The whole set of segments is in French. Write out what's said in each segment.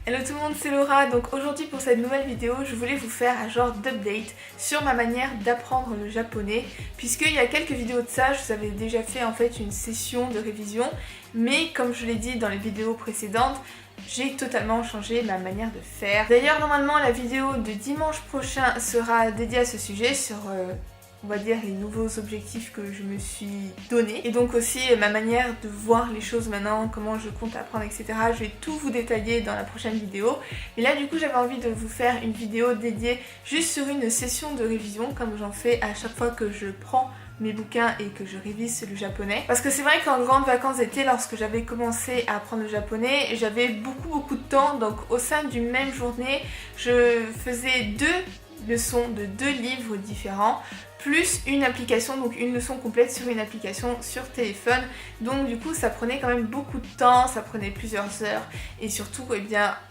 Hello tout le monde, c'est Laura. Donc aujourd'hui pour cette nouvelle vidéo, je voulais vous faire un genre d'update sur ma manière d'apprendre le japonais, puisqu'il y a quelques vidéos de ça, je vous avais déjà fait en fait une session de révision, mais comme je l'ai dit dans les vidéos précédentes, j'ai totalement changé ma manière de faire. D'ailleurs normalement la vidéo de dimanche prochain sera dédiée à ce sujet sur on va dire les nouveaux objectifs que je me suis donné et donc aussi ma manière de voir les choses maintenant, comment je compte apprendre, etc. Je vais tout vous détailler dans la prochaine vidéo. Mais là du coup j'avais envie de vous faire une vidéo dédiée juste sur une session de révision comme j'en fais à chaque fois que je prends mes bouquins et que je révise le japonais. Parce que c'est vrai qu'en grandes vacances d'été, lorsque j'avais commencé à apprendre le japonais, j'avais beaucoup de temps, donc au sein d'une même journée, je faisais deux leçons de deux livres différents, plus une application, donc une leçon complète sur une application sur téléphone. Donc du coup ça prenait quand même beaucoup de temps, ça prenait plusieurs heures et surtout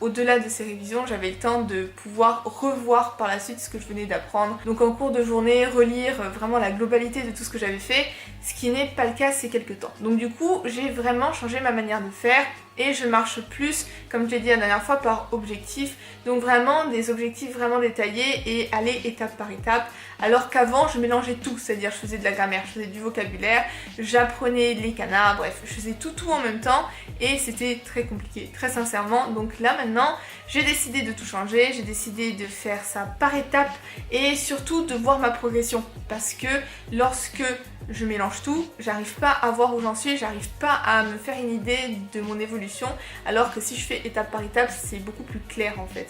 au-delà de ces révisions j'avais le temps de pouvoir revoir par la suite ce que je venais d'apprendre. Donc en cours de journée relire vraiment la globalité de tout ce que j'avais fait, ce qui n'est pas le cas ces quelques temps. Donc du coup j'ai vraiment changé ma manière de faire et je marche plus, comme je l'ai dit la dernière fois, par objectifs. Donc vraiment des objectifs vraiment détaillés et aller étape par étape. Alors qu'avant je mélangeais tout, c'est-à-dire je faisais de la grammaire, je faisais du vocabulaire, j'apprenais les kanas, bref, je faisais tout en même temps et c'était très compliqué, très sincèrement. Donc là maintenant j'ai décidé de tout changer, j'ai décidé de faire ça par étapes et surtout de voir ma progression. Parce que lorsque je mélange tout, j'arrive pas à voir où j'en suis, j'arrive pas à me faire une idée de mon évolution, alors que si je fais étape par étape, c'est beaucoup plus clair en fait.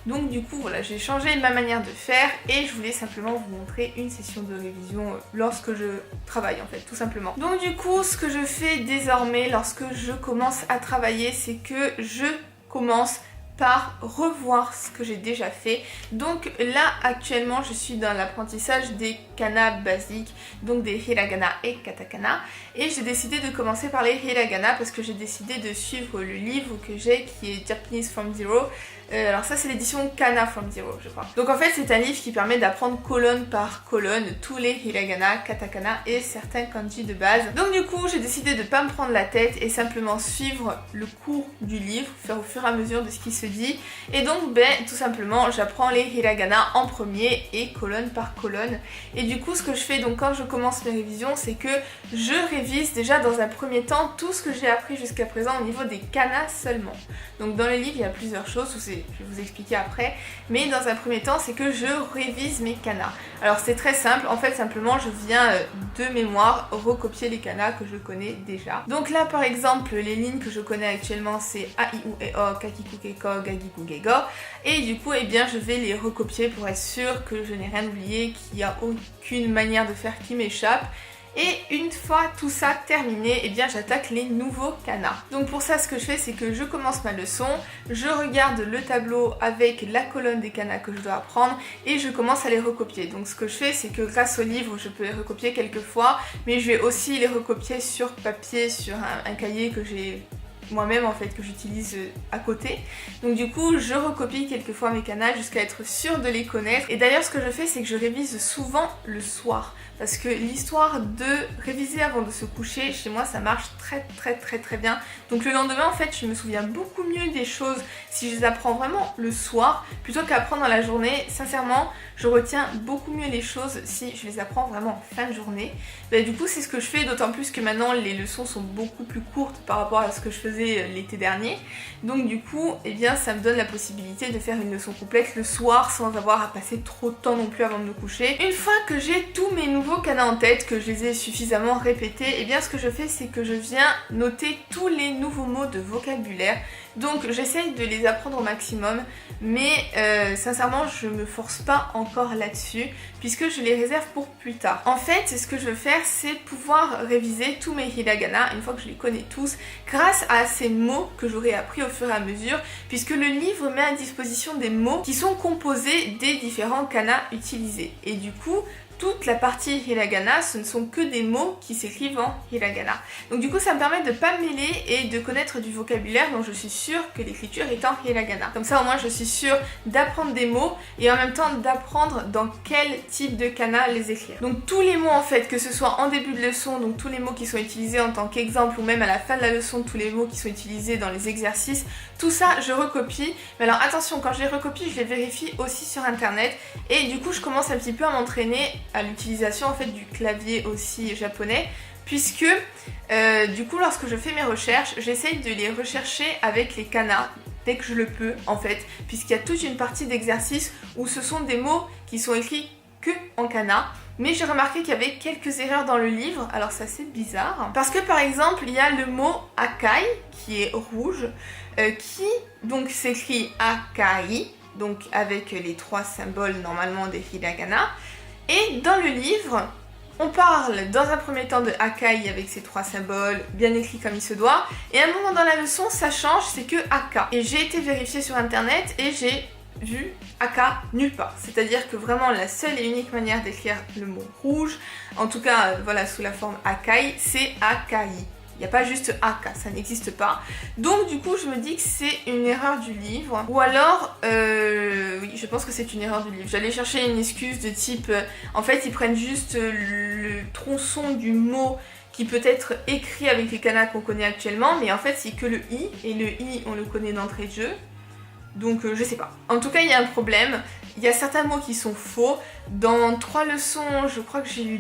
Donc du coup voilà, j'ai changé ma manière de faire et je voulais simplement vous montrer une session de révision lorsque je travaille en fait, tout simplement. Donc du coup, ce que je fais désormais lorsque je commence à travailler, c'est que je commence par revoir ce que j'ai déjà fait. Donc là actuellement je suis dans l'apprentissage des kanas basiques, donc des hiragana et katakana, et j'ai décidé de commencer par les hiragana parce que j'ai décidé de suivre le livre que j'ai qui est Japanese from Zero. Alors ça c'est l'édition Kana from Zero je crois. Donc en fait c'est un livre qui permet d'apprendre colonne par colonne tous les hiragana, katakana et certains kanji de base. Donc du coup j'ai décidé de pas me prendre la tête et simplement suivre le cours du livre, faire au fur et à mesure de ce qui se dit. Et donc tout simplement j'apprends les hiragana en premier et colonne par colonne. Et du coup ce que je fais donc quand je commence mes révisions, c'est que je révise déjà dans un premier temps tout ce que j'ai appris jusqu'à présent au niveau des kanas seulement. Donc dans le livre il y a plusieurs choses, je vais vous expliquer après, mais dans un premier temps c'est que je révise mes kanas. Alors c'est très simple, en fait simplement je viens de mémoire recopier les kanas que je connais déjà. Donc là par exemple les lignes que je connais actuellement c'est A, I, U, E, O, Kakiku, Keko, Gagiku, Gego, et du coup je vais les recopier pour être sûr que je n'ai rien oublié, qu'il n'y a aucune manière de faire qui m'échappe. Et une fois tout ça terminé, j'attaque les nouveaux kanas. Donc pour ça ce que je fais c'est que je commence ma leçon, je regarde le tableau avec la colonne des kanas que je dois apprendre et je commence à les recopier. Donc ce que je fais c'est que grâce au livre je peux les recopier quelques fois, mais je vais aussi les recopier sur papier, sur un cahier que j'ai moi-même en fait, que j'utilise à côté. Donc du coup je recopie quelquefois mes kanas jusqu'à être sûre de les connaître. Et d'ailleurs ce que je fais c'est que je révise souvent le soir, parce que l'histoire de réviser avant de se coucher, chez moi ça marche très bien. Donc le lendemain en fait je me souviens beaucoup mieux des choses si je les apprends vraiment le soir plutôt qu'apprendre dans la journée. Sincèrement je retiens beaucoup mieux les choses si je les apprends vraiment en fin de journée. Du coup c'est ce que je fais, d'autant plus que maintenant les leçons sont beaucoup plus courtes par rapport à ce que je faisais l'été dernier. Donc du coup ça me donne la possibilité de faire une leçon complète le soir sans avoir à passer trop de temps non plus avant de me coucher. Une fois que j'ai tous mes nouveaux kanas en tête, que je les ai suffisamment répétés, ce que je fais c'est que je viens noter tous les nouveaux mots de vocabulaire. Donc j'essaye de les apprendre au maximum, mais sincèrement je me force pas encore là-dessus puisque je les réserve pour plus tard. En fait ce que je veux faire c'est pouvoir réviser tous mes hiragana une fois que je les connais tous grâce à ces mots que j'aurai appris au fur et à mesure, puisque le livre met à disposition des mots qui sont composés des différents kanas utilisés. Et du coup toute la partie hiragana, ce ne sont que des mots qui s'écrivent en hiragana. Donc du coup ça me permet de ne pas me mêler et de connaître du vocabulaire dont je suis sûre que l'écriture est en hiragana. Comme ça au moins je suis sûre d'apprendre des mots et en même temps d'apprendre dans quel type de kana les écrire. Donc tous les mots en fait, que ce soit en début de leçon, donc tous les mots qui sont utilisés en tant qu'exemple ou même à la fin de la leçon, tous les mots qui sont utilisés dans les exercices, tout ça je recopie. Mais alors attention, quand je les recopie, je les vérifie aussi sur internet et du coup je commence un petit peu à m'entraîner à l'utilisation en fait du clavier aussi japonais, puisque du coup lorsque je fais mes recherches, j'essaye de les rechercher avec les kana dès que je le peux en fait, puisqu'il y a toute une partie d'exercices où ce sont des mots qui sont écrits que en kana. Mais j'ai remarqué qu'il y avait quelques erreurs dans le livre, alors ça c'est bizarre. Parce que par exemple, il y a le mot akai, qui est rouge, qui donc s'écrit akai, donc avec les 3 symboles normalement des hiragana. Et dans le livre, on parle dans un premier temps de akai avec ces 3 symboles, bien écrits comme il se doit. Et à un moment dans la leçon, ça change, c'est que aka. Et j'ai été vérifier sur internet et j'ai vu aka nulle part. C'est-à-dire que vraiment la seule et unique manière d'écrire le mot rouge, en tout cas voilà sous la forme akai, c'est akai. Il n'y a pas juste aka, ça n'existe pas. Donc du coup je me dis que c'est une erreur du livre. Ou alors, oui je pense que c'est une erreur du livre. J'allais chercher une excuse de type, en fait ils prennent juste le tronçon du mot qui peut être écrit avec les kana qu'on connaît actuellement, mais en fait c'est que le i, et le i on le connaît d'entrée de jeu. Donc je sais pas. En tout cas il y a un problème. Il y a certains mots qui sont faux. Dans 3 leçons, je crois que j'ai eu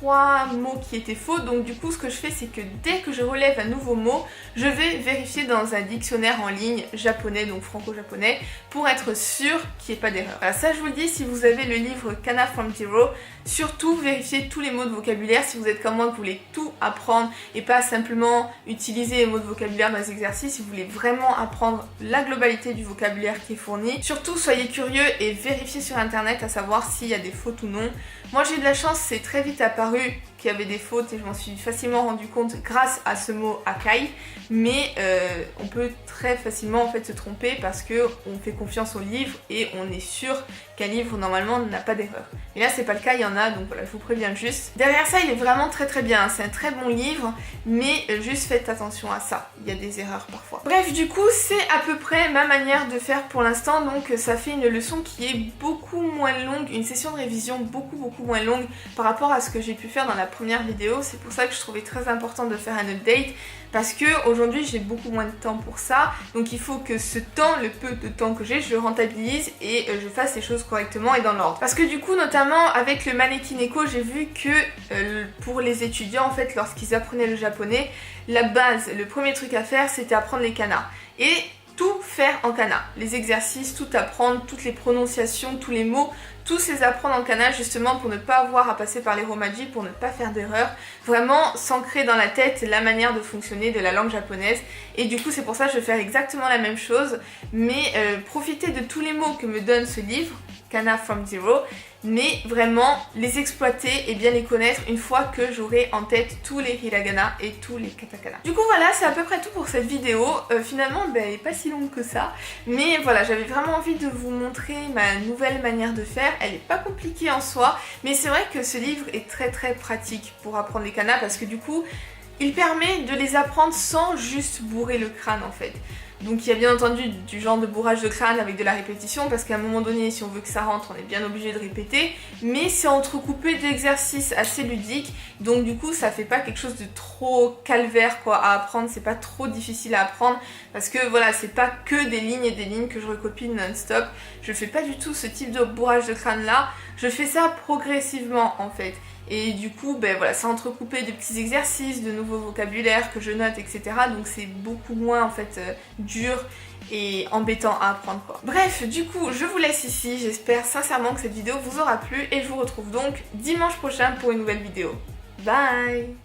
2-3 mots qui étaient faux. Donc du coup ce que je fais c'est que dès que je relève un nouveau mot, je vais vérifier dans un dictionnaire en ligne japonais, donc franco-japonais, pour être sûr qu'il n'y ait pas d'erreur. Voilà, ça je vous le dis, si vous avez le livre Kana from Zero, surtout vérifiez tous les mots de vocabulaire. Si vous êtes comme moi, que vous voulez tout apprendre et pas simplement utiliser les mots de vocabulaire dans les exercices, si vous voulez vraiment apprendre la globalité du vocabulaire qui est fourni, surtout soyez curieux et vérifiez sur internet à savoir s'il y a des fautes ou non. Moi j'ai eu de la chance, c'est très vite apparu qu'il y avait des fautes et je m'en suis facilement rendu compte grâce à ce mot akai, mais on peut très facilement en fait se tromper parce que on fait confiance au livre et on est sûr qu'un livre normalement n'a pas d'erreur. Et là c'est pas le cas, il y en a, donc voilà, je vous préviens juste. Derrière ça il est vraiment très bien, c'est un très bon livre, mais juste faites attention à ça, il y a des erreurs parfois. Bref, du coup c'est à peu près ma manière de faire pour l'instant, donc ça fait une leçon qui est beaucoup moins longue, une session de révision beaucoup moins longue par rapport à ce que j'ai pu faire dans la première vidéo. C'est pour ça que je trouvais très important de faire un update, parce que aujourd'hui j'ai beaucoup moins de temps pour ça, donc il faut que ce temps, le peu de temps que j'ai, je le rentabilise et je fasse les choses correctement et dans l'ordre. Parce que du coup notamment avec le Manekineko, j'ai vu que pour les étudiants en fait, lorsqu'ils apprenaient le japonais, la base, le premier truc à faire c'était apprendre les kana et tout faire en kana, les exercices, tout apprendre, toutes les prononciations, tous les mots, tous les apprendre en kana justement pour ne pas avoir à passer par les romaji, pour ne pas faire d'erreur, vraiment s'ancrer dans la tête la manière de fonctionner de la langue japonaise. Et du coup c'est pour ça que je vais faire exactement la même chose, mais profiter de tous les mots que me donne ce livre, Kana from Zero, mais vraiment les exploiter et bien les connaître une fois que j'aurai en tête tous les hiragana et tous les katakana. Du coup voilà, c'est à peu près tout pour cette vidéo. Finalement elle n'est pas si longue que ça, mais voilà, j'avais vraiment envie de vous montrer ma nouvelle manière de faire. Elle n'est pas compliquée en soi, mais c'est vrai que ce livre est très pratique pour apprendre les kana, parce que du coup il permet de les apprendre sans juste bourrer le crâne en fait. Donc il y a bien entendu du genre de bourrage de crâne avec de la répétition, parce qu'à un moment donné si on veut que ça rentre on est bien obligé de répéter, mais c'est entrecoupé d'exercices assez ludiques, donc du coup ça fait pas quelque chose de trop calvaire quoi à apprendre, c'est pas trop difficile à apprendre, parce que voilà, c'est pas que des lignes et des lignes que je recopie non-stop, je fais pas du tout ce type de bourrage de crâne là, je fais ça progressivement en fait. Et du coup, ben voilà, c'est entrecoupé de petits exercices, de nouveaux vocabulaires que je note, etc. Donc c'est beaucoup moins en fait dur et embêtant à apprendre quoi. Bref, du coup, je vous laisse ici. J'espère sincèrement que cette vidéo vous aura plu et je vous retrouve donc dimanche prochain pour une nouvelle vidéo. Bye!